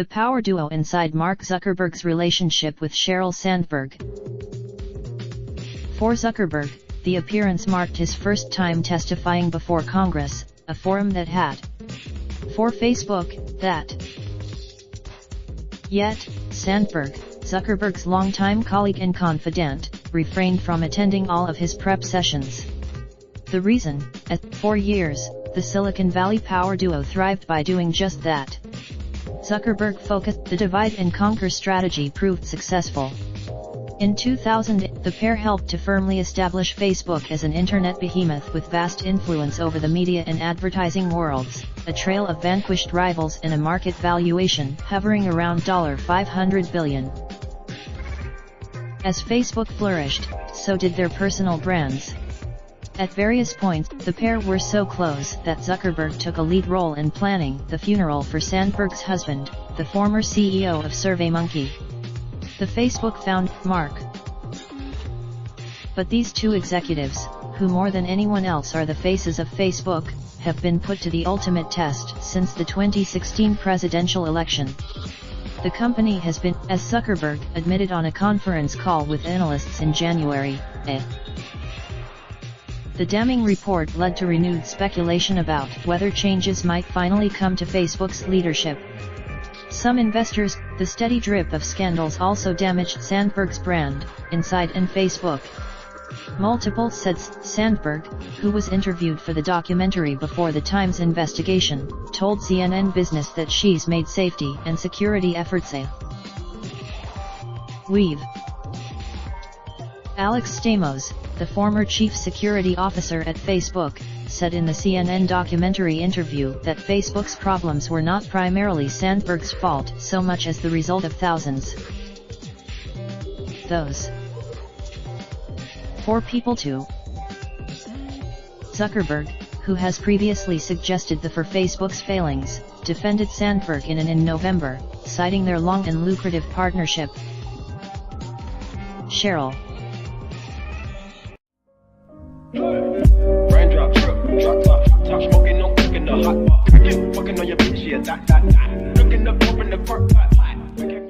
The power duo inside Mark Zuckerberg's relationship with Sheryl Sandberg. For Zuckerberg, the appearance marked his first time testifying before Congress, a forum that had. For Facebook, that. Yet, Sandberg, Zuckerberg's longtime colleague and confidant, refrained from attending all of his prep sessions. The reason, for years, the Silicon Valley power duo thrived by doing just that. Zuckerberg focused. The divide and conquer strategy proved successful. In 2000, the pair helped to firmly establish Facebook as an internet behemoth with vast influence over the media and advertising worlds, a trail of vanquished rivals and a market valuation hovering around $500 billion. As Facebook flourished, so did their personal brands. At various points, the pair were so close that Zuckerberg took a lead role in planning the funeral for Sandberg's husband, the former CEO of SurveyMonkey. The Facebook founder, Mark. But these two executives, who more than anyone else are the faces of Facebook, have been put to the ultimate test since the 2016 presidential election. The company has been, as Zuckerberg admitted on a conference call with analysts in January, The damning report led to renewed speculation about whether changes might finally come to Facebook's leadership. Some investors, the steady drip of scandals also damaged Sandberg's brand, Inside and Facebook. Multiple said Sandberg, who was interviewed for the documentary before the Times investigation, told CNN Business that she's made safety and security efforts weave. Alex Stamos, the former chief security officer at Facebook, said in the CNN documentary interview that Facebook's problems were not primarily Sandberg's fault so much as the result of thousands. Those. For people to. Zuckerberg, who has previously suggested for Facebook's failings, defended Sandberg in November, citing their long and lucrative partnership. Sheryl. Raindrop, drop top, smoking, no cooking the hot pot. Fucking on your bitch, yeah, that. Looking up, open the park, pot.